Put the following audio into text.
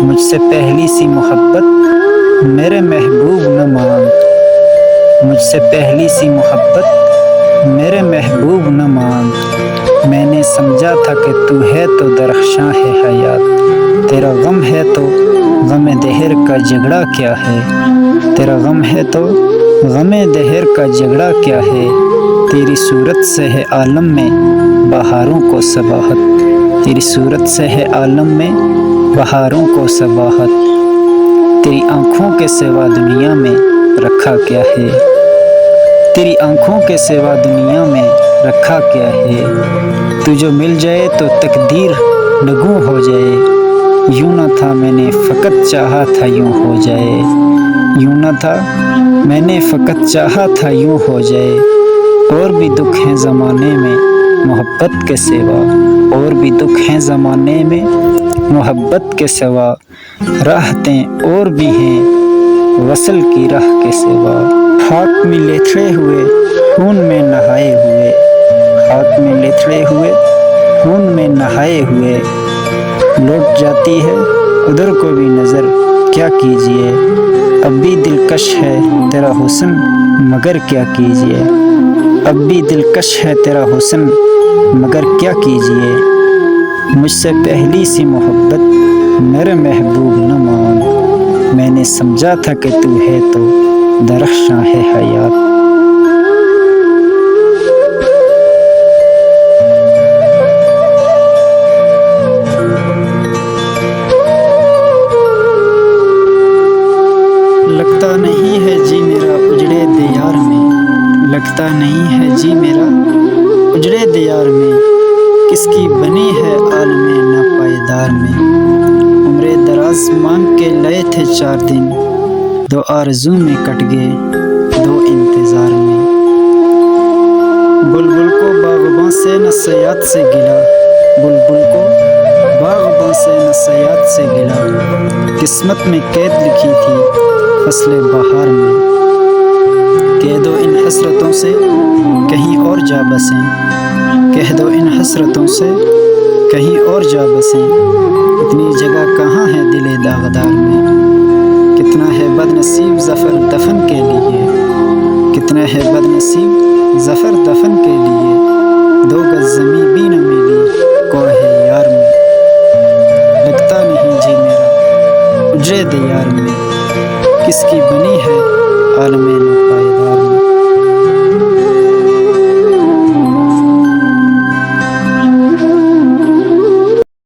مجھ سے پہلی سی محبت میرے محبوب نہ مانگ، مجھ سے پہلی سی محبت میرے محبوب نہ مانگ۔ میں نے سمجھا تھا کہ تو ہے تو درخشاں ہے حیات، تیرا غم ہے تو غم دہر کا جھگڑا کیا ہے، تیرا غم ہے تو غم دہر کا جھگڑا کیا ہے۔ تیری صورت سے ہے عالم میں بہاروں کو صباحت، تیری صورت سے ہے عالم میں بہاروں کو صباحت۔ تیری آنکھوں کے سوا دنیا میں رکھا کیا ہے، تیری آنکھوں کے سوا دنیا میں رکھا کیا ہے۔ تو جو مل جائے تو تقدیر نگوں ہو جائے، یوں نہ تھا میں نے فقط چاہا تھا یوں ہو جائے، یوں نہ تھا میں نے فقط چاہا تھا یوں ہو جائے۔ اور بھی دکھ ہیں زمانے میں محبت کے سوا، اور بھی دکھ ہیں زمانے میں محبت کے سوا، راحتیں اور بھی ہیں وصل کی راہ کے سوا۔ خاک میں لتھڑے ہوئے خون میں نہائے ہوئے، خاک میں لتھڑے ہوئے خون میں نہائے ہوئے، لوٹ جاتی ہے ادھر کو بھی نظر کیا کیجیے۔ اب بھی دلکش ہے تیرا حسن مگر کیا کیجیے، اب بھی دلکش ہے تیرا حسن مگر کیا کیجیے۔ مجھ سے پہلی سی محبت میرے محبوب نہ مانگ، میں نے سمجھا تھا کہ تو ہے تو درخشاں ہے حیات۔ لگتا نہیں ہے جی میرا اجڑے دیار میں، لگتا نہیں ہے جی میرا اجڑے دیار میں، کس کی بنی ہے عالم ناپائیدار میں۔ عمر دراز مانگ کے لئے تھے 4 دن، 2 آرزو میں کٹ گئے 2 انتظار میں۔ بلبل کو باغباں سے نہ صیاد سے گلا، بلبل کو باغباں سے نہ صیاد سے گلا، قسمت میں قید لکھی تھی فصل بہار میں۔ کہہ دو ان حسرتوں سے کہیں اور جا بسیں، کہہ دو ان حسرتوں سے کہیں اور جا بسیں، اتنی جگہ کہاں ہے دل داغدار میں۔ کتنا ہے بد نصیب ظفر دفن کے لیے، کتنا ہے بد نصیب ظفر دفن کے لیے، 2 گز زمیں بھی نہ ملی کوہ یار میں۔ لگتا نہیں جی میرا اجڑے دیار میں، کس کی بنی ہے عالم